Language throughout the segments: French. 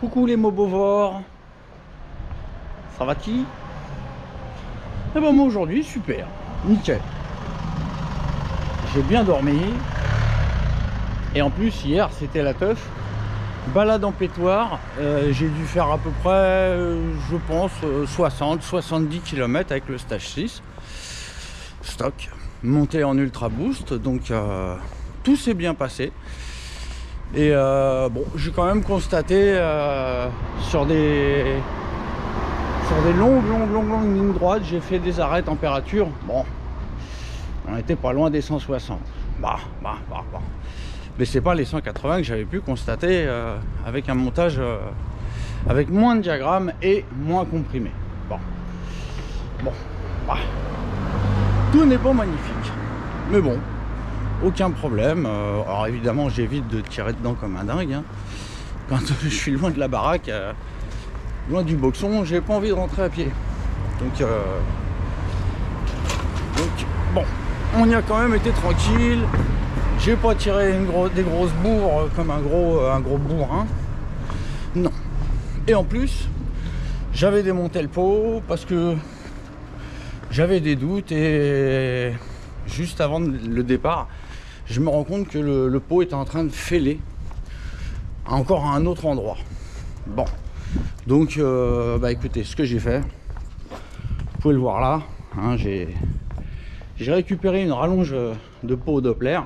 Coucou les mobovores. Ça va-t-il? Eh ben moi aujourd'hui, super. Nickel. J'ai bien dormi. Et en plus, hier, c'était la teuf. Balade en pétoire. J'ai dû faire à peu près, je pense, 60-70 km avec le stage 6. Stock. Monté en ultra boost. Donc, tout s'est bien passé. Et bon, j'ai quand même constaté sur des longues lignes droites, j'ai fait des arrêts température. Bon, on était pas loin des 160. Bah. Mais c'est pas les 180 que j'avais pu constater avec un montage avec moins de diagrammes et moins comprimé. Bon. Bah. Tout n'est pas magnifique, mais bon. Aucun problème. Alors évidemment j'évite de tirer dedans comme un dingue, hein. Quand je suis loin de la baraque, loin du boxon, j'ai pas envie de rentrer à pied. Donc bon, on y a quand même été tranquille. J'ai pas tiré des grosses bourres comme un gros bourrin. Non. Et en plus, j'avais démonté le pot parce que j'avais des doutes et juste avant le départ, je me rends compte que le pot est en train de fêler encore à un autre endroit. Bon, donc bah écoutez, ce que j'ai fait, vous pouvez le voir là, hein, j'ai récupéré une rallonge de pot au Doppler.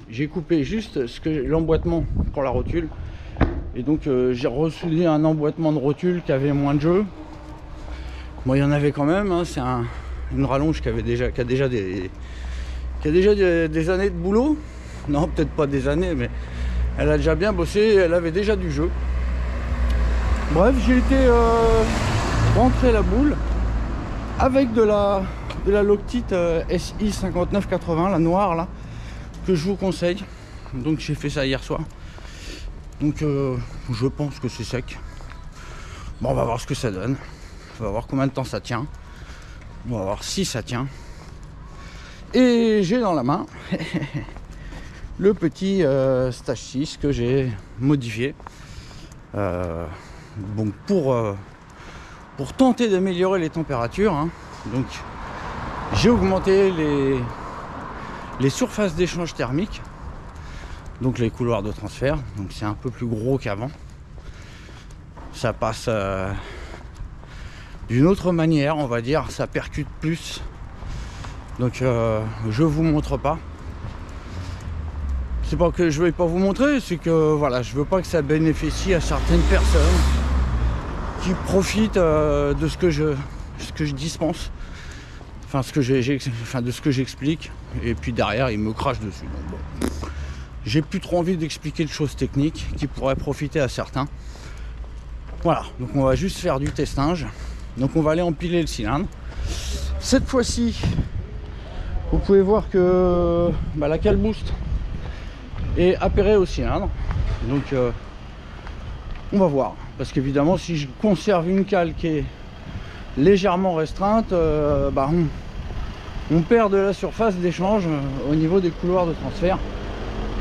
J'ai coupé juste l'emboîtement pour la rotule et donc j'ai ressoudé un emboîtement de rotule qui avait moins de jeu. Bon, il y en avait quand même, hein, c'est une rallonge qui a déjà des années de boulot. Non, peut-être pas des années, mais elle a déjà bien bossé, elle avait déjà du jeu. Bref, j'ai été rentrer la boule avec de la Loctite SI 5980, la noire là, que je vous conseille. Donc j'ai fait ça hier soir. Donc je pense que c'est sec. Bon, on va voir ce que ça donne. On va voir combien de temps ça tient. On va voir si ça tient. Et j'ai dans la main le petit stage 6 que j'ai modifié. Bon, pour tenter d'améliorer les températures, hein. Donc j'ai augmenté les surfaces d'échange thermique, donc les couloirs de transfert. Donc c'est un peu plus gros qu'avant. Ça passe d'une autre manière, on va dire, ça percute plus. Donc je vous montre pas. C'est pas que je vais pas vous montrer, c'est que voilà, je veux pas que ça bénéficie à certaines personnes qui profitent de ce que je dispense, enfin de ce que j'explique, et puis derrière ils me crachent dessus. Donc bon, j'ai plus trop envie d'expliquer de choses techniques qui pourraient profiter à certains. Voilà, donc on va juste faire du testage. Donc on va aller empiler le cylindre. Cette fois-ci, vous pouvez voir que la cale boost est appairée au cylindre. Donc on va voir. Parce qu'évidemment, si je conserve une cale qui est légèrement restreinte, on perd de la surface d'échange au niveau des couloirs de transfert.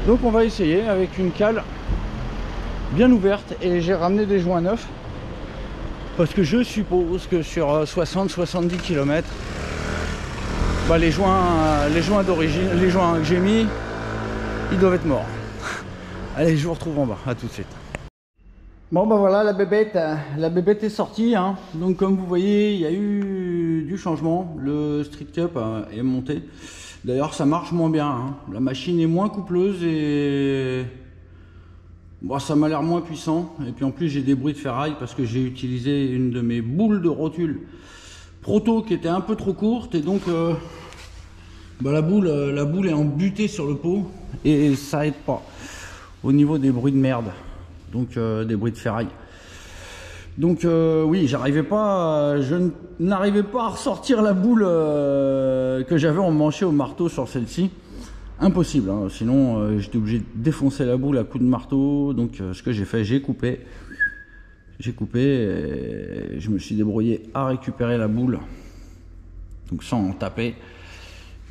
Donc on va essayer avec une cale bien ouverte. Et j'ai ramené des joints neufs. Parce que je suppose que sur 60-70 km, les joints d'origine, les joints que j'ai mis, ils doivent être morts. Allez, je vous retrouve en bas, à tout de suite. Bon voilà, la bébête est sortie, hein. Donc comme vous voyez, il y a eu du changement. Le Street Cup est monté. D'ailleurs, ça marche moins bien, hein. La machine est moins coupleuse et bon, ça m'a l'air moins puissant. Et puis en plus, j'ai des bruits de ferraille parce que j'ai utilisé une de mes boules de rotule proto qui était un peu trop courte et donc la boule est embutée sur le pot et ça aide pas au niveau des bruits de merde, donc des bruits de ferraille. Donc oui, je n'arrivais pas à ressortir la boule que j'avais emmanchée au marteau sur celle-ci. Impossible, hein. Sinon j'étais obligé de défoncer la boule à coups de marteau. Donc ce que j'ai fait, j'ai coupé et je me suis débrouillé à récupérer la boule, donc sans en taper.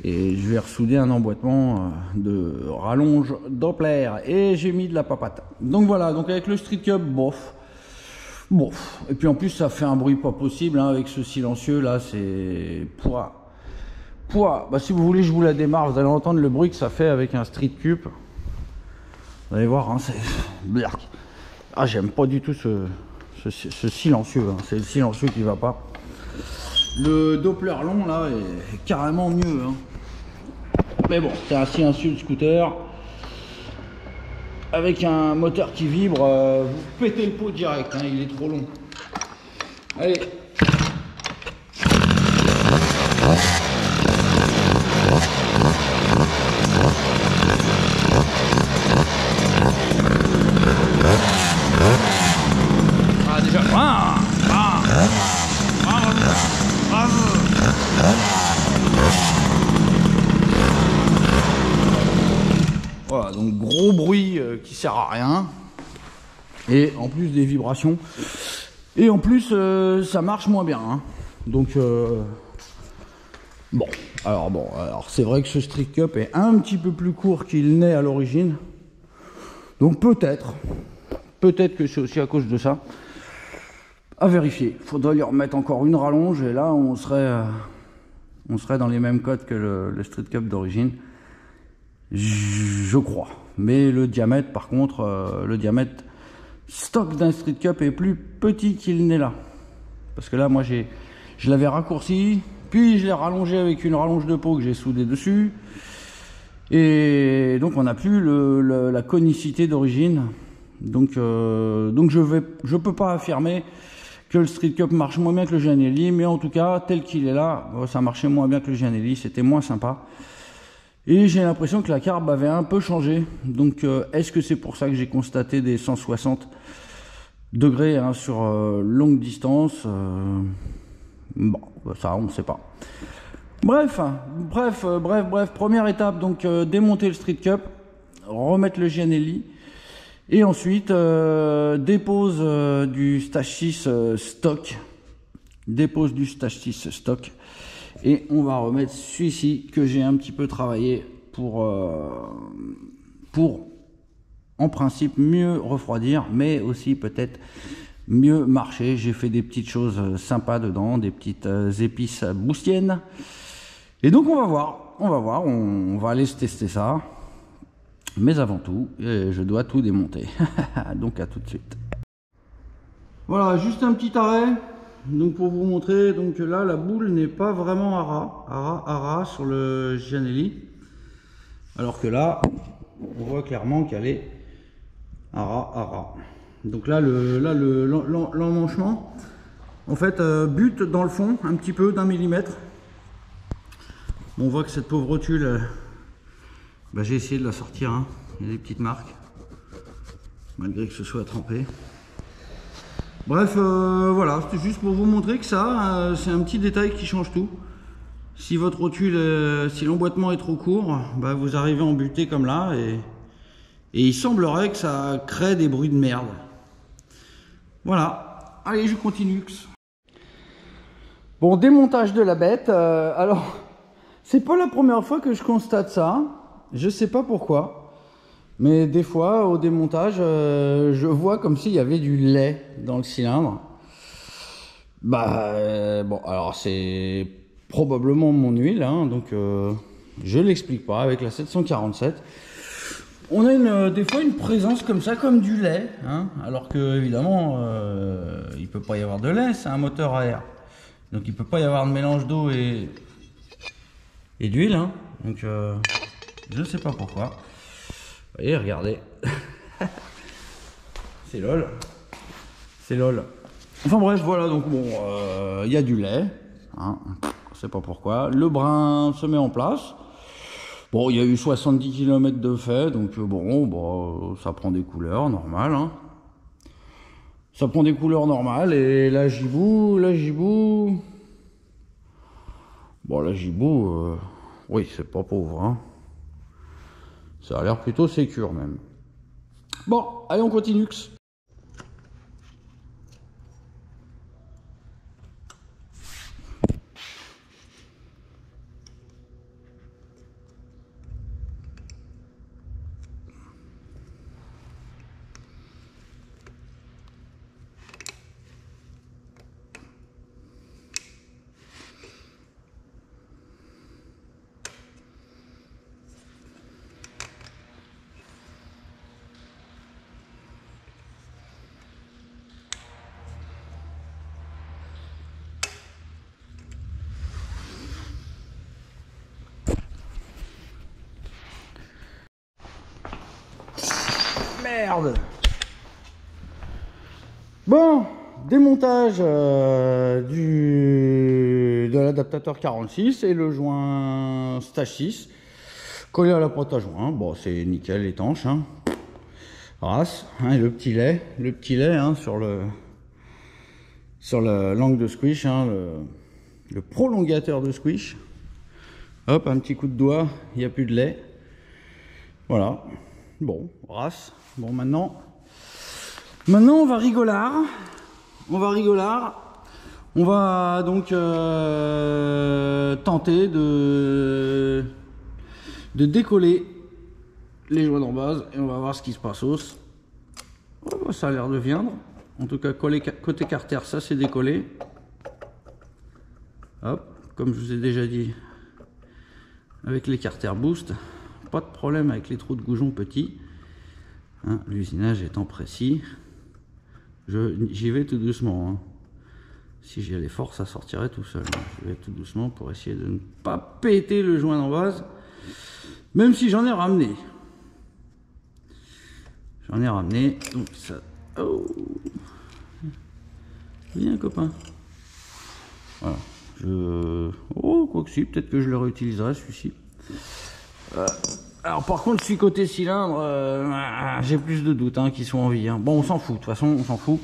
Et je vais ressouder un emboîtement de rallonge Doppler. Et j'ai mis de la papate. Donc voilà, donc avec le Street Cup, bof. Bof. Et puis en plus, ça fait un bruit pas possible hein, avec ce silencieux là. C'est pouah. Bah, si vous voulez, je vous la démarre. Vous allez entendre le bruit que ça fait avec un Street Cup. Vous allez voir, hein, c'est... Ah, j'aime pas du tout ce silencieux. Hein. C'est le silencieux qui va pas. Le Doppler long là est carrément mieux. Hein. Mais bon, c'est un silencieux de scooter. Avec un moteur qui vibre, vous pétez le pot direct. Hein, il est trop long. Allez. Ah déjà. Voilà, donc gros bruit qui sert à rien. Et en plus des vibrations. Et en plus ça marche moins bien. Hein. Donc bon, alors c'est vrai que ce Street Cup est un petit peu plus court qu'il n'est à l'origine. Donc peut-être que c'est aussi à cause de ça. À vérifier. Il faudrait lui remettre encore une rallonge et là on serait dans les mêmes codes que le Street Cup d'origine. Je crois. Mais le diamètre, par contre, le diamètre stock d'un Street Cup est plus petit qu'il n'est là. Parce que là, moi, je l'avais raccourci, puis je l'ai rallongé avec une rallonge de peau que j'ai soudée dessus. Et donc, on n'a plus la conicité d'origine. Donc je peux pas affirmer que le Street Cup marche moins bien que le Gianelli, mais en tout cas, tel qu'il est là, ça marchait moins bien que le Gianelli, c'était moins sympa. Et j'ai l'impression que la carbe avait un peu changé. Donc est-ce que c'est pour ça que j'ai constaté des 160 degrés hein, sur longue distance bon, ça on ne sait pas. Bref, première étape, donc démonter le Street Cup, remettre le Gianelli, et ensuite dépose du Stage 6 stock. Dépose du Stage 6 stock. Et on va remettre celui-ci que j'ai un petit peu travaillé pour en principe mieux refroidir, mais aussi peut-être mieux marcher. J'ai fait des petites choses sympas dedans, des petites épices boustiennes. Et donc on va voir, on va aller se tester ça. Mais avant tout, je dois tout démonter. Donc à tout de suite. Voilà, juste un petit arrêt. Donc pour vous montrer, donc là la boule n'est pas vraiment à ras sur le Gianelli, alors que là on voit clairement qu'elle est à ras. Donc là l'emmanchement en fait bute dans le fond un petit peu d'1 millimètre. Bon, on voit que cette pauvre rotule, j'ai essayé de la sortir, hein. Il y a des petites marques malgré que ce soit trempé. Bref, voilà, c'était juste pour vous montrer que ça, c'est un petit détail qui change tout. Si votre rotule, si l'emboîtement est trop court, vous arrivez à en buter comme là, et il semblerait que ça crée des bruits de merde. Voilà, allez, je continue. Bon, démontage de la bête. Alors, c'est pas la première fois que je constate ça. Je sais pas pourquoi. Mais des fois, au démontage, je vois comme s'il y avait du lait dans le cylindre. Bon, alors c'est probablement mon huile, hein, donc je l'explique pas avec la 747. On a des fois une présence comme ça, comme du lait, hein, alors que évidemment, il peut pas y avoir de lait, c'est un moteur à air. Donc il peut pas y avoir de mélange d'eau et d'huile, hein, donc je ne sais pas pourquoi. Vous voyez, regardez. C'est lol. C'est lol. Enfin bref, voilà, donc bon, il y a du lait. Hein, je sais pas pourquoi. Le brin se met en place. Bon, il y a eu 70 km de fait, donc bon, ça prend des couleurs normales. Hein. Ça prend des couleurs normales, et la gibou. Bon, la gibou, oui, c'est pas pauvre, hein. Ça a l'air plutôt sécure même. Bon, allez, on continue. merde. Bon, démontage de l'adaptateur 46 et le joint stage 6 collé à la boîte à joint. Bon, c'est nickel, étanche, hein. Race, hein, et le petit lait hein, sur l'angle de squish, hein, le prolongateur de squish. Hop, un petit coup de doigt, il n'y a plus de lait. Voilà. Bon, race. Bon, maintenant on va rigolard. On va donc tenter de décoller les joints en base et on va voir ce qui se passe. Oh, ça a l'air de viendre. En tout cas, côté carter, ça c'est décollé. Hop, comme je vous ai déjà dit, avec les carter boost, pas de problème avec les trous de goujon petits. Hein, l'usinage étant précis, j'y vais tout doucement. Hein. Si j'y allais fort, ça sortirait tout seul. Je vais tout doucement pour essayer de ne pas péter le joint en base, même si j'en ai ramené. Donc ça. Oh, viens copain. Voilà. Oh, quoi que si, peut-être que je le réutiliserai celui-ci. Alors par contre, celui côté cylindre, j'ai plus de doutes hein, qu'ils sont en vie. Hein. Bon, on s'en fout, de toute façon, on s'en fout.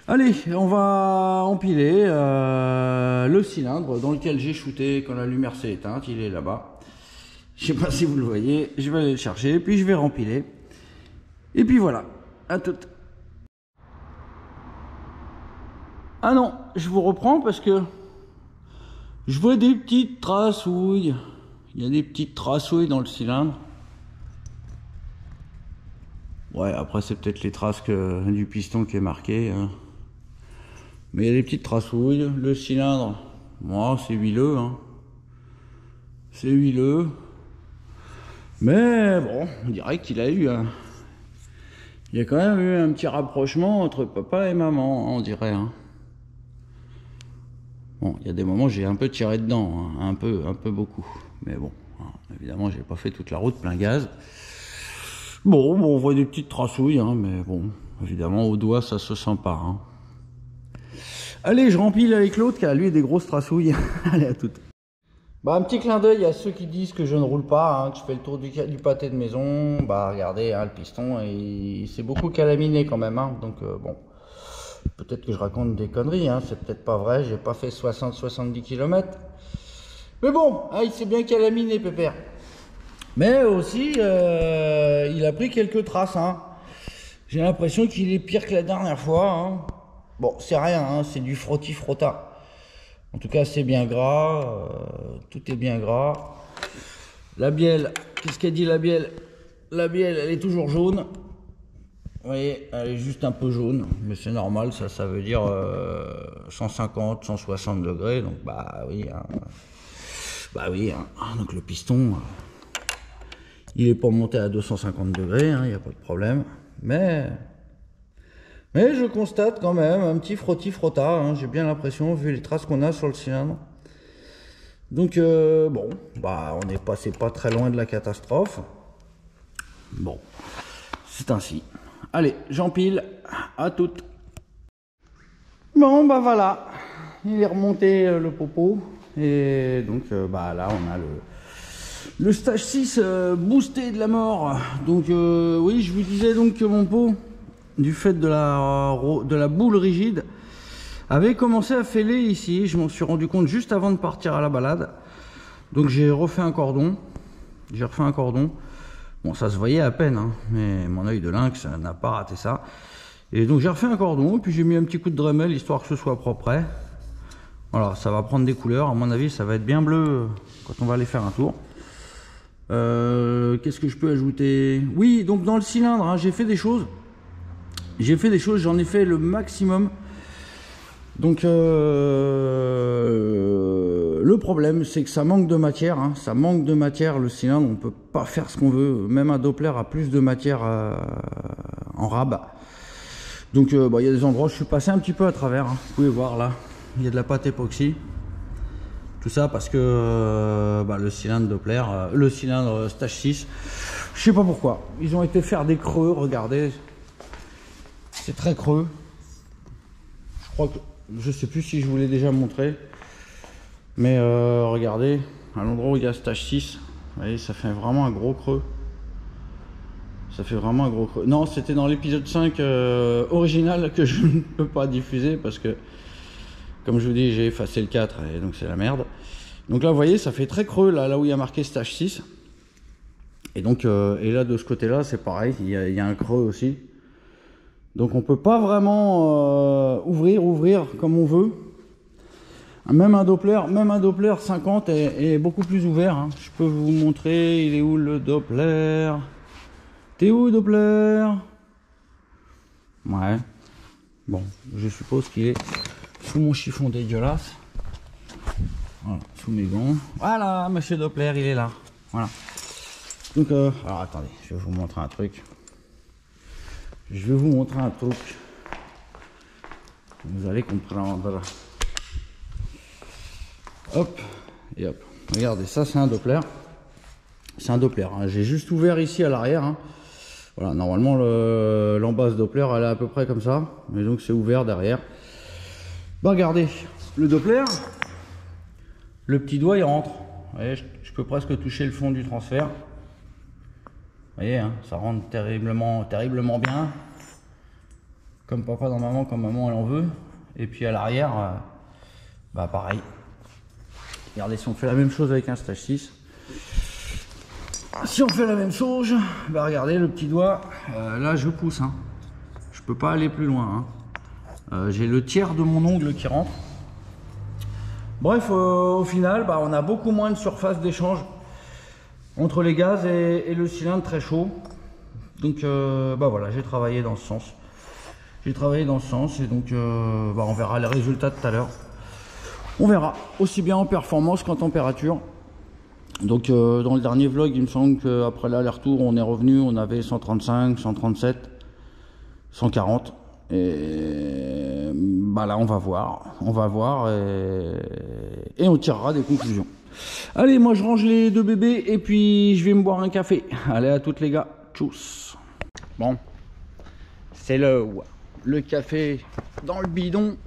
Allez, on va empiler le cylindre dans lequel j'ai shooté quand la lumière s'est éteinte. Il est là-bas. Je sais pas si vous le voyez. Je vais aller le chercher, puis je vais rempiler. Et puis voilà, à tout. Ah non, je vous reprends parce que je vois des petites tracouilles. Il y a des petites tracouilles dans le cylindre. Ouais, après c'est peut-être les traces du piston qui est marqué. Hein. Mais il y a des petites tracouilles. Le cylindre, moi, c'est huileux. Hein. C'est huileux. Mais bon, on dirait qu'il a eu un... Il y a quand même eu un petit rapprochement entre papa et maman, on dirait. Hein. Bon, il y a des moments où j'ai un peu tiré dedans, hein, un peu beaucoup. Mais bon, hein, évidemment, j'ai pas fait toute la route plein gaz. Bon, on voit des petites tracouilles, hein, mais bon, évidemment, au doigt, ça se sent pas. Hein. Allez, je rempile avec l'autre qui a lui des grosses tracouilles. Allez, à toutes. Bah, un petit clin d'œil à ceux qui disent que je ne roule pas, hein, que je fais le tour du pâté de maison. Bah regardez, hein, le piston, il s'est beaucoup calaminé quand même, hein, donc bon, peut-être que je raconte des conneries, hein, c'est peut-être pas vrai, j'ai pas fait 60-70 km. Mais bon, hein, il s'est bien calaminé, pépère. Mais aussi, il a pris quelques traces, hein. J'ai l'impression qu'il est pire que la dernière fois, hein. Bon, c'est rien, hein, c'est du frotti-frotta. En tout cas, c'est bien gras, tout est bien gras. La bielle, qu'est-ce qu'elle dit la bielle? La bielle, elle est toujours jaune. Vous voyez, elle est juste un peu jaune, mais c'est normal, ça veut dire 150, 160 degrés. Donc, bah oui, hein. Donc le piston, il est pas monté à 250 degrés, il n'y a pas de problème. Mais je constate quand même un petit frotti-frotta, hein, j'ai bien l'impression, vu les traces qu'on a sur le cylindre. Donc bon, bah on est passé pas très loin de la catastrophe. Bon, c'est ainsi. Allez, j'empile, à toutes. Bon, bah voilà, il est remonté le popo. Et donc bah là on a le stage 6 boosté de la mort. Donc oui, je vous disais donc que mon pot, du fait de la boule rigide, avait commencé à fêler ici. Je m'en suis rendu compte juste avant de partir à la balade. Donc j'ai refait un cordon. Bon, ça se voyait à peine, hein, mais mon œil de lynx n'a pas raté ça. Et donc j'ai refait un cordon, puis j'ai mis un petit coup de Dremel histoire que ce soit propre. Voilà, ça va prendre des couleurs. À mon avis, ça va être bien bleu quand on va aller faire un tour. Qu'est-ce que je peux ajouter? Oui, donc dans le cylindre, hein, j'ai fait des choses. J'en ai fait le maximum. Donc le problème, c'est que ça manque de matière. Hein, ça manque de matière, le cylindre. On peut pas faire ce qu'on veut. Même un Doppler a plus de matière en rab. Donc bah, y a des endroits où je suis passé un petit peu à travers. Hein, vous pouvez voir là. Il y a de la pâte époxy. Tout ça parce que bah, le cylindre Doppler, le cylindre stage 6, je Je sais pas pourquoi. Ils ont été faire des creux, regardez. C'est très creux. Je crois que... Je sais plus si je vous l'ai déjà montré. Mais regardez, à l'endroit où il y a stage 6, vous voyez, ça fait vraiment un gros creux. Ça fait vraiment un gros creux. Non, c'était dans l'épisode 5 original que je ne peux pas diffuser parce que, comme je vous dis, j'ai effacé le 4 et donc c'est la merde. Donc là, vous voyez, ça fait très creux là où il y a marqué stage 6. Et donc, et là de ce côté-là, c'est pareil, il y a un creux aussi. Donc on peut pas vraiment ouvrir comme on veut. Même un Doppler 50 est beaucoup plus ouvert. Hein. Je peux vous montrer, il est où le Doppler? T'es où Doppler? Ouais. Bon, je suppose qu'il est sous mon chiffon dégueulasse. Voilà, sous mes gants. Voilà, monsieur Doppler, il est là. Voilà. Donc, alors attendez, je vais vous montrer un truc. Vous allez comprendre. Hop, et hop. Regardez, ça c'est un Doppler. C'est un Doppler. Hein. J'ai juste ouvert ici à l'arrière. Hein. Voilà, normalement l'embase Doppler elle est à peu près comme ça. Mais donc c'est ouvert derrière. Bah regardez, le Doppler, le petit doigt il rentre. Vous voyez, je peux presque toucher le fond du transfert. Vous voyez, hein, ça rentre terriblement bien. Comme papa dans maman, comme maman elle en veut. Et puis à l'arrière, bah pareil. Regardez, si on fait la même chose avec un stage 6. Si on fait la même chose, bah regardez le petit doigt, là je pousse. Hein. Je peux pas aller plus loin. Hein. J'ai le tiers de mon ongle qui rentre. Bref, au final, bah, on a beaucoup moins de surface d'échange entre les gaz et le cylindre très chaud. Donc bah voilà, j'ai travaillé dans ce sens. Et donc bah, on verra les résultats tout à l'heure. On verra, aussi bien en performance qu'en température. Donc dans le dernier vlog, il me semble qu'après l'aller-retour, on est revenu, on avait 135, 137, 140. Et bah là, on va voir et on tirera des conclusions. Allez, moi je range les deux bébés et puis je vais me boire un café. Allez, à toutes les gars, tchuss. Bon, c'est le café dans le bidon.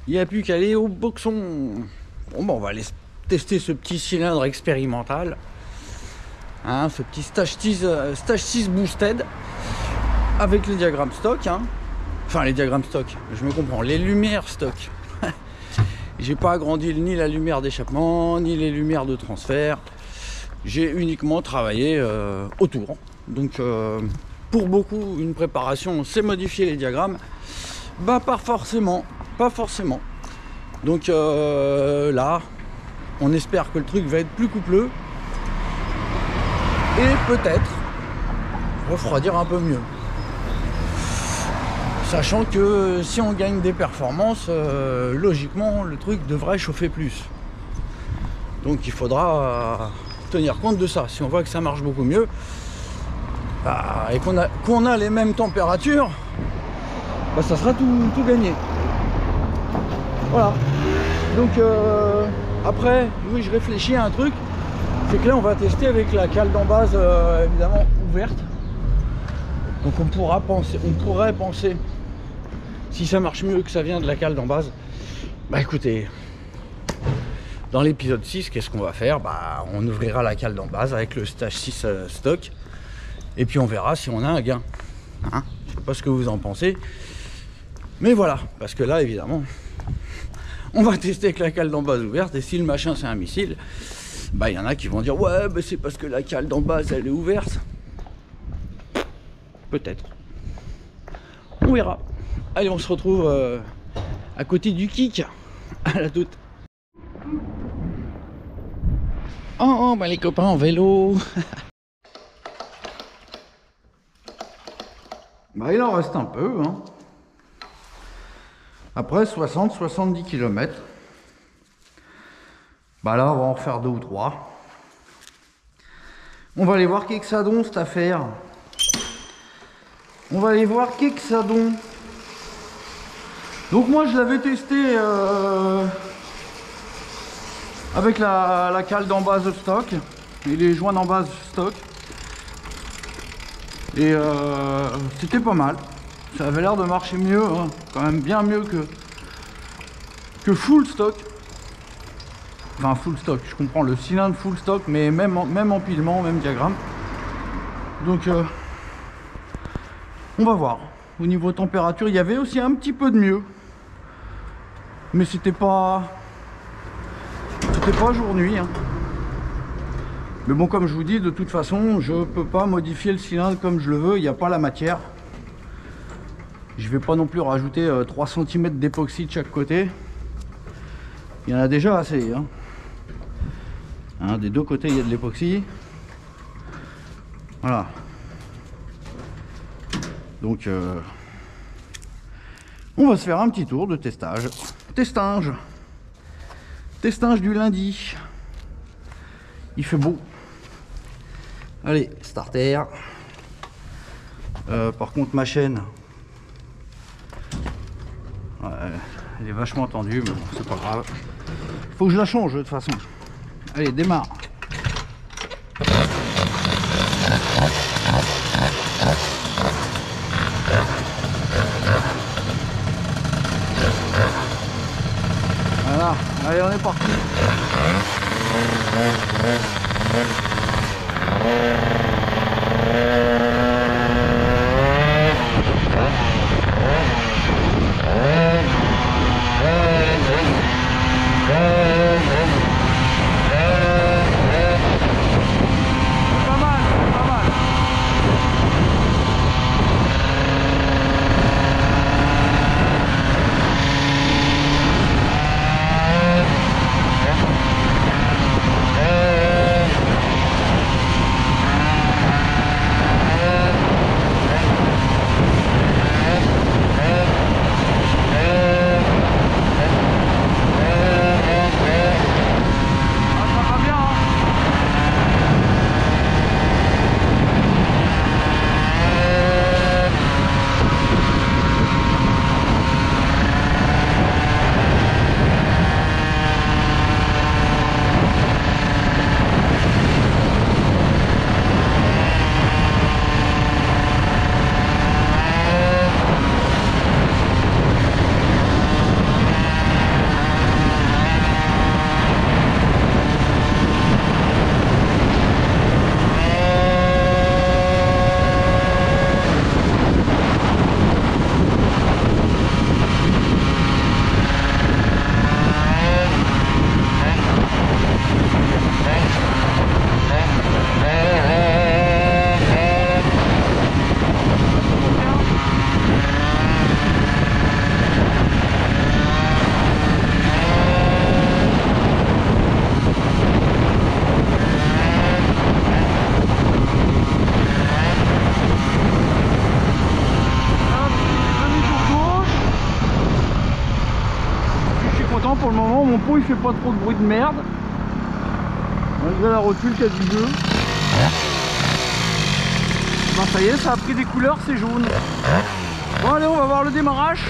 Il n'y a plus qu'à aller au boxon. Bon, bah, on va aller tester ce petit cylindre expérimental. Hein, ce petit stage 6 boosted. Avec les diagrammes stock. Hein. Enfin, les diagrammes stock, je me comprends. Les lumières stock. J'ai pas agrandi ni la lumière d'échappement, ni les lumières de transfert. J'ai uniquement travaillé autour. Donc, pour beaucoup, une préparation, c'est modifier les diagrammes. Bah, pas forcément. Donc là, on espère que le truc va être plus coupleux et peut-être refroidir un peu mieux. Sachant que si on gagne des performances, logiquement, le truc devrait chauffer plus. Donc il faudra tenir compte de ça. Si on voit que ça marche beaucoup mieux bah, et qu'on a les mêmes températures, bah, ça sera tout gagné. Voilà. Donc après, oui, je réfléchis à un truc, c'est que là on va tester avec la cale d'embase évidemment ouverte. Donc on pourrait penser, si ça marche mieux que ça vient de la cale d'embase, bah écoutez, dans l'épisode 6, qu'est-ce qu'on va faire? Bah on ouvrira la cale d'embase avec le stage 6 stock, et puis on verra si on a un gain. Hein, je sais pas ce que vous en pensez, mais voilà, parce que là évidemment, on va tester avec la cale d'embase ouverte, et si le machin c'est un missile, bah il y en a qui vont dire ouais bah, c'est parce que la cale d'embase elle est ouverte. Peut-être. On verra. Allez, on se retrouve à côté du kick. À la toute. Oh bah les copains en vélo. Bah il en reste un peu. Hein. Après 60-70 km. Bah là on va en refaire 2 ou 3. On va aller voir qu'est-ce que ça donne cette affaire. On va aller voir qu'est-ce que ça donne. Donc moi je l'avais testé avec la cale d'embase stock et les joints d'embase stock. Et c'était pas mal. Ça avait l'air de marcher mieux, hein. Quand même bien mieux que full stock. Enfin full stock, je comprends le cylindre full stock, mais même empilement, même diagramme. Donc on va voir. Au niveau température, il y avait aussi un petit peu de mieux. Mais c'était pas jour-nuit, hein. Mais bon, comme je vous dis, de toute façon, je peux pas modifier le cylindre comme je le veux, il n'y a pas la matière. Je vais pas non plus rajouter 3 cm d'époxy de chaque côté. Il y en a déjà assez, hein. Hein, des deux côtés, il y a de l'époxy. Voilà. Donc, on va se faire un petit tour de testage. Testage du lundi. Il fait beau. Allez, starter. Par contre, ma chaîne, ouais, elle est vachement tendue, mais bon, c'est pas grave. Faut que je la change de toute façon. Allez, démarre. Voilà, allez, on est parti. Pour le moment, mon pot il fait pas trop de bruit de merde malgré la rotule qui a du jeu. Ben ça y est, ça a pris des couleurs, c'est jaune. Bon allez, on va voir le démarrage.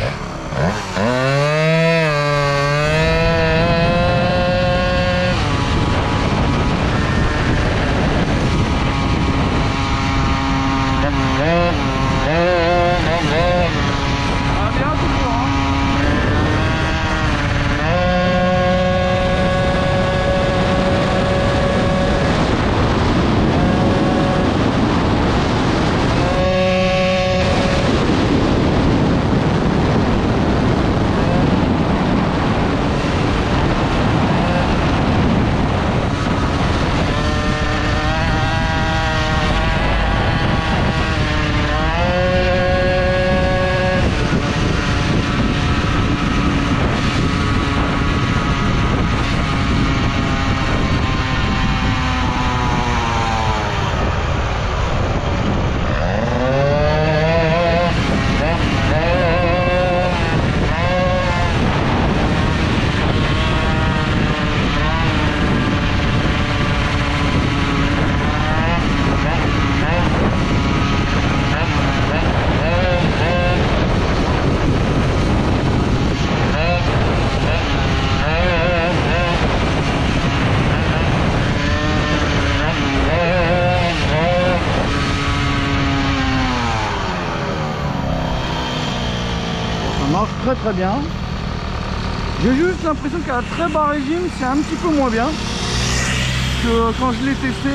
très très bien. J'ai juste l'impression qu'à très bas régime c'est un petit peu moins bien que quand je l'ai testé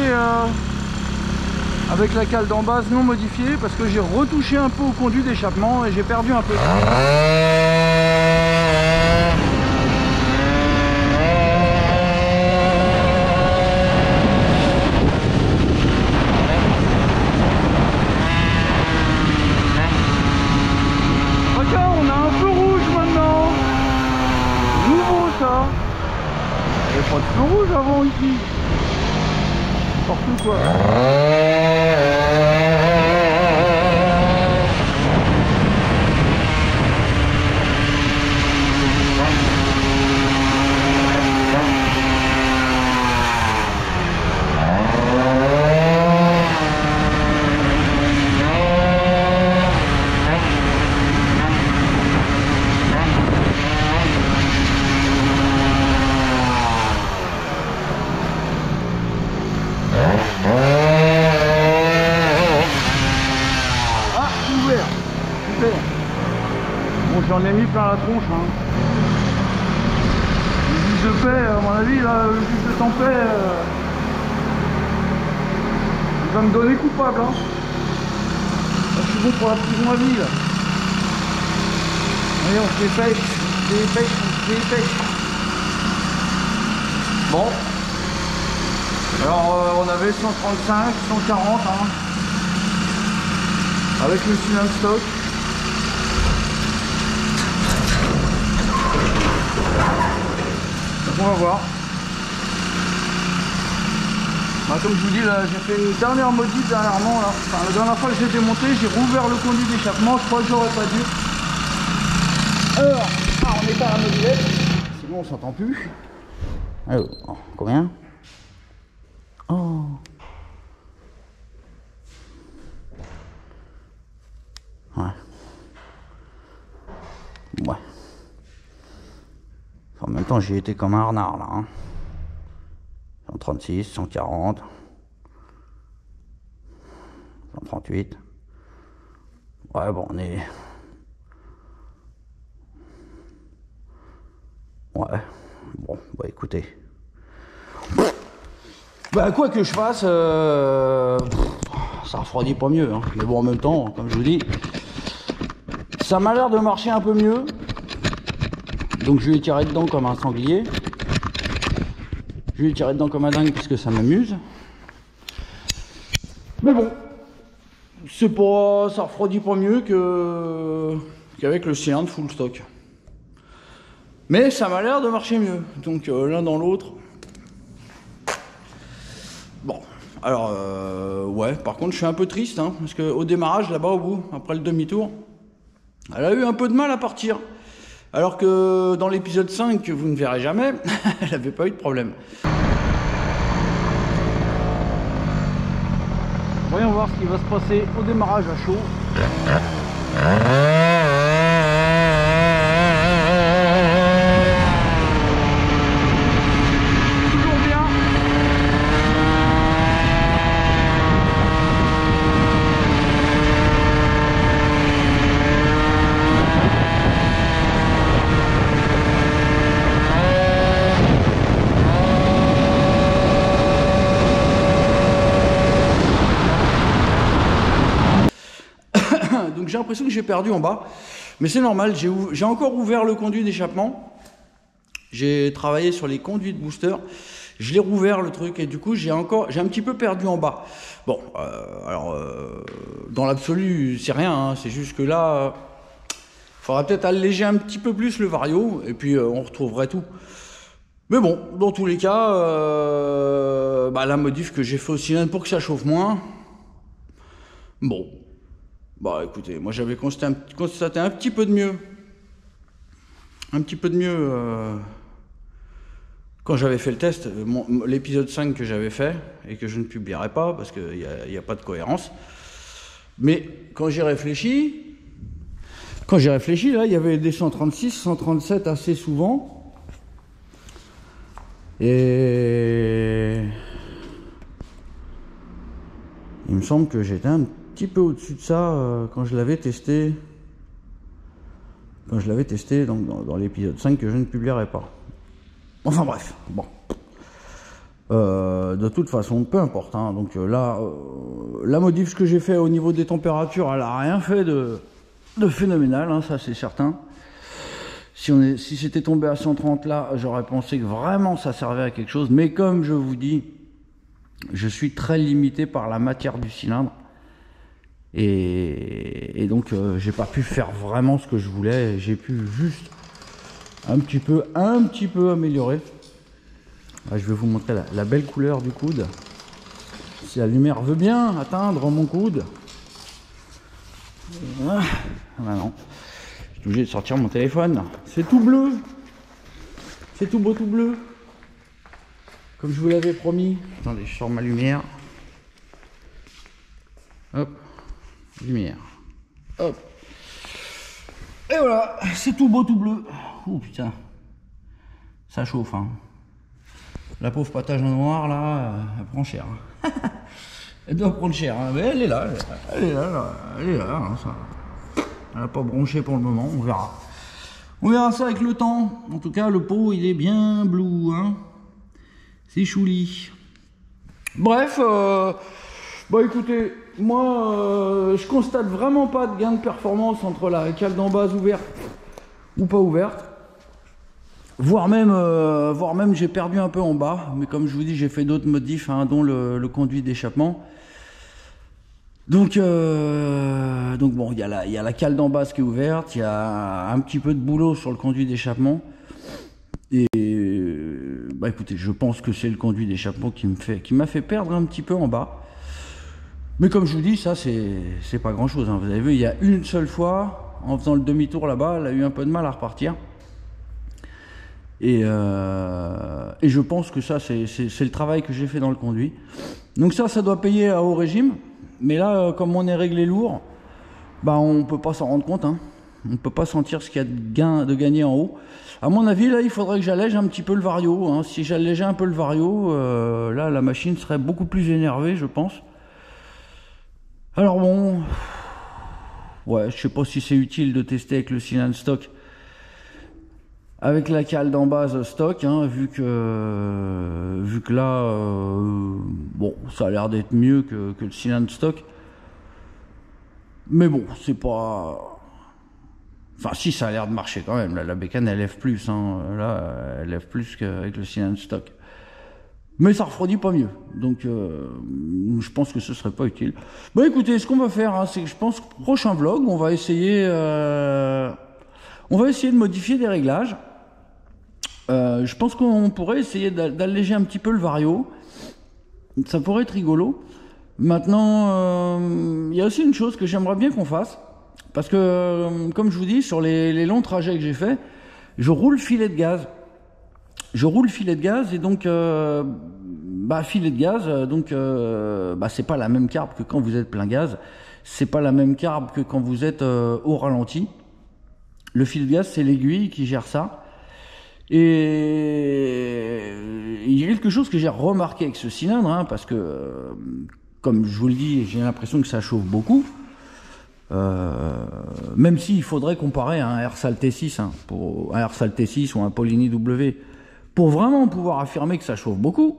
avec la cale d'embase non modifiée, parce que j'ai retouché un peu au conduit d'échappement et j'ai perdu un peu. Regarde, on a un feu rouge maintenant. Nouveau ça. Il n'y avait pas de feu rouge avant ici. N'importe quoi. Bon, j'en ai mis plein la tronche. Hein. Le juge de paix, à mon avis, là, le juge de tempête, il va me donner coupable. Hein. Là, je suis bon pour la prison à vie. Là. Allez, on se dépêche, on se dépêche, on se dépêche. Bon. Alors, on avait 135, 140, hein, avec le cylindre stock. Donc on va voir. Bah, comme je vous dis, là, j'ai fait une dernière modif dernièrement. Là. Enfin, la dernière fois que j'ai démonté, j'ai rouvert le conduit d'échappement. Je crois que j'aurais pas dû. Alors, on est à la modulette. Sinon, on s'entend plus. Alors, combien? Oh. Ouais. Ouais. En même temps, j'ai été comme un renard là. Hein. 136, 140, 138. Ouais, bon, on est. Ouais. Bon, bah écoutez. Bah quoi que je fasse, ça refroidit pas mieux, hein. Mais bon en même temps, comme je vous dis, ça m'a l'air de marcher un peu mieux. Donc je vais tirer dedans comme un sanglier. Je vais tirer dedans comme un dingue parce que ça m'amuse. Mais bon, c'est pas, ça refroidit pas mieux qu'avec le cylindre full stock. Mais ça m'a l'air de marcher mieux. Donc l'un dans l'autre. Bon, alors ouais, par contre je suis un peu triste, hein, parce qu'au démarrage, là-bas au bout, après le demi-tour, elle a eu un peu de mal à partir. Alors que dans l'épisode 5, que vous ne verrez jamais, elle n'avait pas eu de problème. Voyons voir ce qui va se passer au démarrage à chaud. Donc j'ai l'impression que j'ai perdu en bas, mais c'est normal, j'ai encore ouvert le conduit d'échappement, j'ai travaillé sur les conduits de booster, je l'ai rouvert le truc et du coup j'ai un petit peu perdu en bas. Bon, alors dans l'absolu c'est rien, hein, c'est juste que là, il faudra peut-être alléger un petit peu plus le vario et puis on retrouverait tout. Mais bon, dans tous les cas, bah, la modif que j'ai fait au cylindre pour que ça chauffe moins, bon. Bah écoutez, moi j'avais constaté un petit peu de mieux. Un petit peu de mieux quand j'avais fait le test, l'épisode 5 que j'avais fait, et que je ne publierai pas parce qu'il n'y a pas de cohérence. Mais quand j'ai réfléchi, là, il y avait des 136, 137 assez souvent. Et il me semble que j'étais un petit peu au-dessus de ça quand je l'avais testé quand je l'avais testé donc, dans l'épisode 5 que je ne publierai pas. Enfin bref, bon. De toute façon, peu importe. Hein. Donc là, la modif que j'ai fait au niveau des températures, elle a rien fait de phénoménal, hein, ça c'est certain. Si c'était tombé à 130 là, j'aurais pensé que vraiment ça servait à quelque chose. Mais comme je vous dis, je suis très limité par la matière du cylindre. Et donc j'ai pas pu faire vraiment ce que je voulais. J'ai pu juste un petit peu améliorer. Je vais vous montrer la belle couleur du coude. Si la lumière veut bien atteindre mon coude. Ah non. Je suis obligé de sortir mon téléphone. C'est tout bleu. C'est tout beau, tout bleu. Comme je vous l'avais promis. Attendez, je sors ma lumière. Hop. Lumière. Hop. Et voilà. C'est tout beau, tout bleu. Oh putain. Ça chauffe, hein. La pauvre patage en noir, là, elle prend cher. Elle doit prendre cher, hein. Mais elle est là, elle est là, hein, ça. Elle n'a pas bronché pour le moment, on verra. On verra ça avec le temps. En tout cas, le pot, il est bien bleu, hein. C'est chouli. Bref, bah écoutez, moi, je constate vraiment pas de gain de performance entre la cale d'en base ouverte ou pas ouverte. Voire même j'ai perdu un peu en bas, mais comme je vous dis, j'ai fait d'autres modifs, hein, dont le conduit d'échappement. Donc bon, il y a la cale d'en base qui est ouverte, il y a un petit peu de boulot sur le conduit d'échappement. Et bah écoutez, je pense que c'est le conduit d'échappement qui m'a fait perdre un petit peu en bas. Mais comme je vous dis, ça c'est pas grand chose, hein. Vous avez vu, il y a une seule fois, en faisant le demi-tour là-bas, elle a eu un peu de mal à repartir. Et je pense que ça, c'est le travail que j'ai fait dans le conduit. Donc ça doit payer à haut régime. Mais là, comme on est réglé lourd, bah on peut pas s'en rendre compte, hein. On peut pas sentir ce qu'il y a de gagné en haut. À mon avis, là, il faudrait que j'allège un petit peu le vario, hein. Si j'allégeais un peu le vario, là, la machine serait beaucoup plus énervée, je pense. Alors bon, ouais, je sais pas si c'est utile de tester avec le cylindre stock. Avec la cale d'en base stock, hein, vu que là, bon, ça a l'air d'être mieux que le cylindre stock. Mais bon, c'est pas... Enfin, si, ça a l'air de marcher quand même. Là, la bécane, elle lève plus, hein. Là, elle lève plus qu'avec le cylindre stock. Mais ça refroidit pas mieux. Donc, je pense que ce serait pas utile. Bon, écoutez, ce qu'on va faire, hein, c'est que je pense que prochain vlog, on va essayer de modifier des réglages. Je pense qu'on pourrait essayer d'alléger un petit peu le vario. Ça pourrait être rigolo. Maintenant, il y a aussi une chose que j'aimerais bien qu'on fasse. Parce que, comme je vous dis, sur les longs trajets que j'ai fait, je roule filet de gaz. Et donc, filet de gaz, donc, c'est pas la même carbe que quand vous êtes plein gaz. C'est pas la même carbe que quand vous êtes au ralenti. Le filet de gaz, c'est l'aiguille qui gère ça. Et il y a quelque chose que j'ai remarqué avec ce cylindre, hein, parce que, comme je vous le dis, j'ai l'impression que ça chauffe beaucoup. Même s'il faudrait comparer à un Airsal T6, hein, un Airsal T6 ou un Polini W, pour vraiment pouvoir affirmer que ça chauffe beaucoup.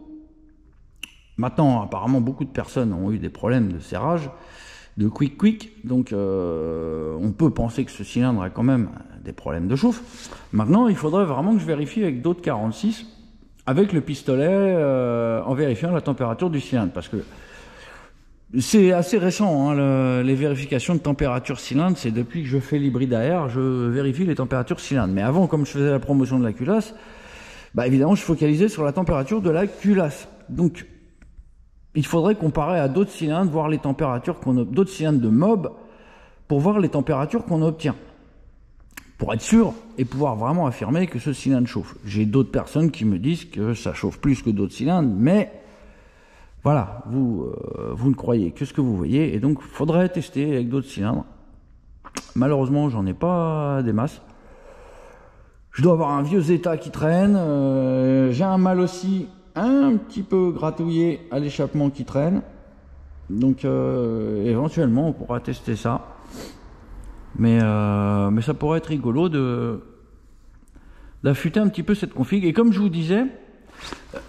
Maintenant, apparemment, beaucoup de personnes ont eu des problèmes de serrage, de quick, donc on peut penser que ce cylindre a quand même des problèmes de chauffe. Maintenant, il faudrait vraiment que je vérifie avec d'autres 46, avec le pistolet, en vérifiant la température du cylindre, parce que c'est assez récent, hein, les vérifications de température cylindre, c'est depuis que je fais l'hybride à air, je vérifie les températures cylindre. Mais avant, comme je faisais la promotion de la culasse, bah évidemment, je focalisais sur la température de la culasse. Donc, il faudrait comparer à d'autres cylindres, voir les températures d'autres cylindres de mob, pour voir les températures qu'on obtient. Pour être sûr et pouvoir vraiment affirmer que ce cylindre chauffe. J'ai d'autres personnes qui me disent que ça chauffe plus que d'autres cylindres, mais voilà, vous ne croyez que ce que vous voyez, et donc il faudrait tester avec d'autres cylindres. Malheureusement, j'en ai pas des masses. Je dois avoir un vieux Zeta qui traîne, j'ai un mal aussi un petit peu gratouillé à l'échappement qui traîne, donc éventuellement on pourra tester ça. Mais ça pourrait être rigolo d'affûter un petit peu cette config. Et comme je vous disais,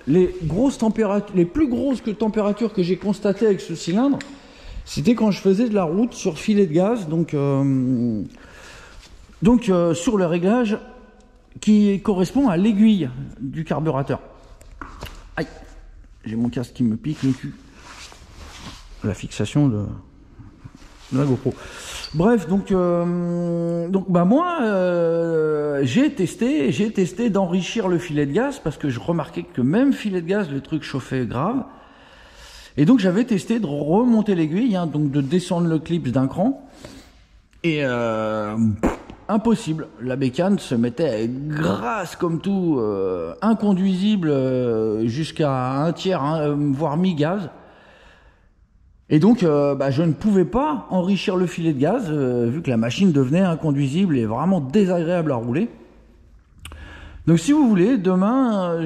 les grosses températures, les plus grosses températures que j'ai constatées avec ce cylindre, c'était quand je faisais de la route sur filet de gaz, donc sur le réglage qui correspond à l'aiguille du carburateur. Aïe, j'ai mon casque qui me pique le cul. La fixation de la GoPro. Bref, donc bah moi j'ai testé d'enrichir le filet de gaz parce que je remarquais que même filet de gaz le truc chauffait grave. Et donc j'avais testé de remonter l'aiguille, hein, donc de descendre le clips d'un cran. Et impossible, la bécane se mettait grasse comme tout, inconduisible jusqu'à un tiers, hein, voire mi-gaz. Et donc je ne pouvais pas enrichir le filet de gaz, vu que la machine devenait inconduisible et vraiment désagréable à rouler. Donc si vous voulez, demain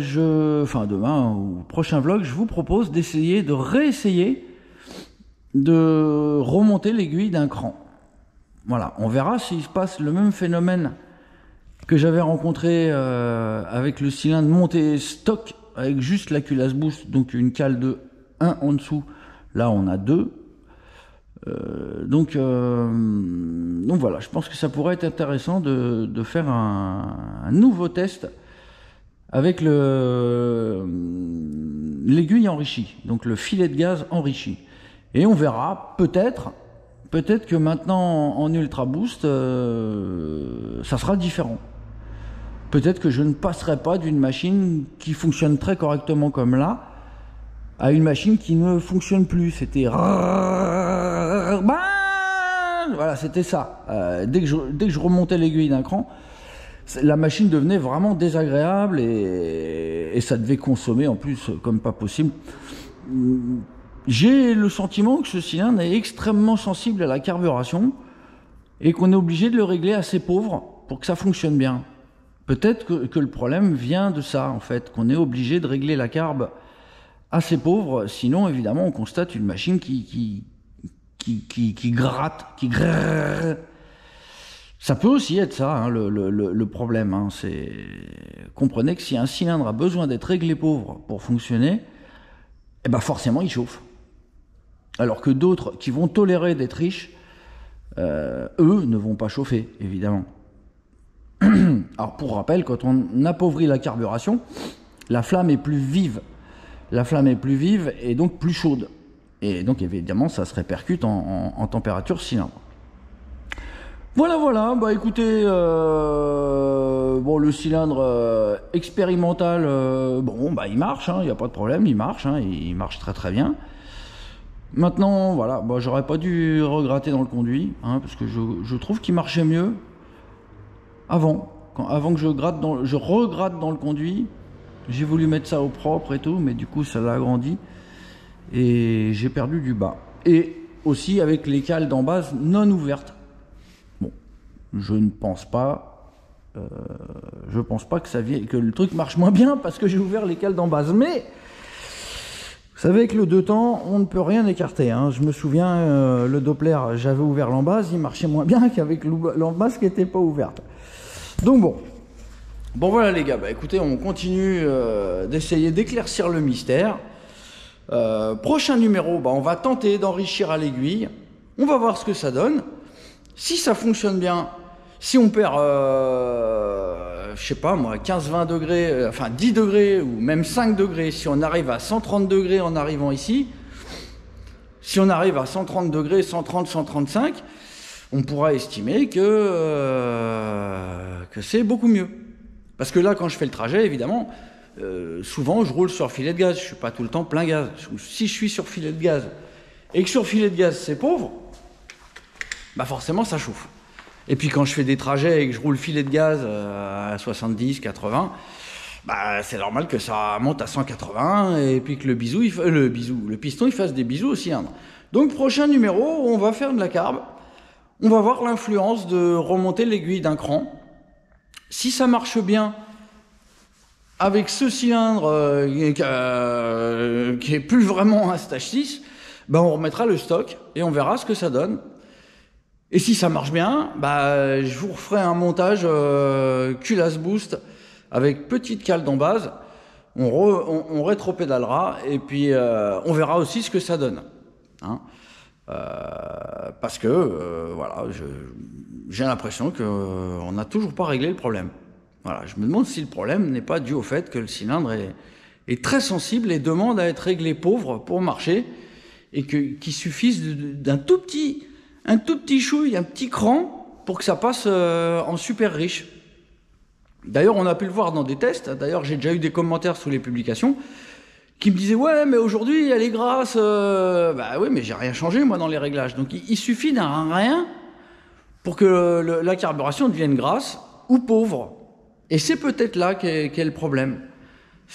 ou prochain vlog, je vous propose de réessayer de remonter l'aiguille d'un cran. Voilà, on verra s'il se passe le même phénomène que j'avais rencontré avec le cylindre monté stock, avec juste la culasse boost, donc une cale de 1 en dessous. Là, on a 2. Donc voilà, je pense que ça pourrait être intéressant de faire un nouveau test avec l'aiguille enrichie, donc le filet de gaz enrichi. Et on verra, peut-être que maintenant en ultra boost, ça sera différent. Peut-être que je ne passerai pas d'une machine qui fonctionne très correctement comme là, à une machine qui ne fonctionne plus. C'était voilà, c'était ça. Dès que je remontais l'aiguille d'un cran, la machine devenait vraiment désagréable et ça devait consommer en plus comme pas possible. J'ai le sentiment que ce cylindre est extrêmement sensible à la carburation et qu'on est obligé de le régler assez pauvre pour que ça fonctionne bien. Peut-être que le problème vient de ça, en fait, qu'on est obligé de régler la carbe assez pauvre, sinon évidemment on constate une machine qui gratte, qui grrr. Ça peut aussi être ça, hein, le problème. Hein, comprenez que si un cylindre a besoin d'être réglé pauvre pour fonctionner, eh ben forcément il chauffe. Alors que d'autres qui vont tolérer d'être riches, eux ne vont pas chauffer, évidemment. Alors pour rappel, quand on appauvrit la carburation, la flamme est plus vive. La flamme est plus vive et donc plus chaude. Et donc évidemment, ça se répercute en température cylindre. Voilà, bah écoutez, bon, le cylindre expérimental, il marche, il n'y a pas de problème, il marche très très bien. Maintenant, voilà, bah, j'aurais pas dû regratter dans le conduit, parce que je trouve qu'il marchait mieux avant que je regratte dans le conduit. J'ai voulu mettre ça au propre et tout, mais du coup ça l'a agrandi et j'ai perdu du bas. Et aussi avec les cales d'en base non ouvertes. Bon, je pense pas que le truc marche moins bien parce que j'ai ouvert les cales d'en base. Mais vous savez, avec le deux temps, on ne peut rien écarter. Hein. Je me souviens, le Doppler, j'avais ouvert l'embase, il marchait moins bien qu'avec l'embase qui n'était pas ouverte. Donc bon voilà les gars, bah écoutez, on continue d'essayer d'éclaircir le mystère. Prochain numéro, bah on va tenter d'enrichir à l'aiguille. On va voir ce que ça donne. Si ça fonctionne bien, si on perd, je sais pas moi, 15-20 degrés, enfin 10 degrés ou même 5 degrés, si on arrive à 130 degrés en arrivant ici, si on arrive à 130 degrés, 130, 135, on pourra estimer que c'est beaucoup mieux. Parce que là, quand je fais le trajet, évidemment, souvent je roule sur filet de gaz, je ne suis pas tout le temps plein gaz. Si je suis sur filet de gaz et que sur filet de gaz c'est pauvre, bah forcément ça chauffe. Et puis quand je fais des trajets et que je roule filet de gaz à 70, 80, bah c'est normal que ça monte à 180 et puis que le piston il fasse des bisous au cylindre. Donc prochain numéro, on va faire de la carbe. On va voir l'influence de remonter l'aiguille d'un cran. Si ça marche bien avec ce cylindre qui est plus vraiment un stage 6, ben on remettra le stock et on verra ce que ça donne. Et si ça marche bien, bah, je vous referai un montage culasse boost avec petite cale en base. On rétro-pédalera et puis on verra aussi ce que ça donne. Hein. Parce que voilà, j'ai l'impression qu'on n'a toujours pas réglé le problème. Voilà, je me demande si le problème n'est pas dû au fait que le cylindre est très sensible et demande à être réglé pauvre pour marcher et qu'il suffise d'un tout petit chouille, un petit cran pour que ça passe en super riche. D'ailleurs, on a pu le voir dans des tests. D'ailleurs, j'ai déjà eu des commentaires sous les publications qui me disaient « Ouais, mais aujourd'hui, elle est grasse. » Bah oui, mais j'ai rien changé, moi, dans les réglages. Donc, il suffit d'un rien pour que la carburation devienne grasse ou pauvre. Et c'est peut-être là qu'est le problème.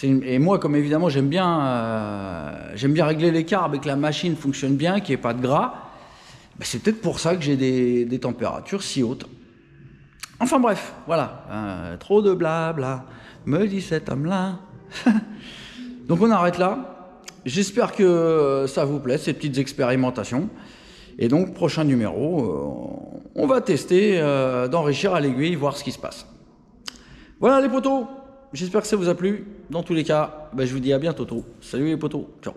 Et moi, comme évidemment, j'aime bien régler les carbs et que la machine fonctionne bien, qu'il n'y ait pas de gras, bah, c'est peut-être pour ça que j'ai des températures si hautes. Enfin bref, voilà, trop de blabla, me dit cet homme-là. Donc on arrête là. J'espère que ça vous plaît, ces petites expérimentations. Et donc, prochain numéro, on va tester d'enrichir à l'aiguille, voir ce qui se passe. Voilà les potos, j'espère que ça vous a plu. Dans tous les cas, je vous dis à bientôt. Salut les potos, ciao.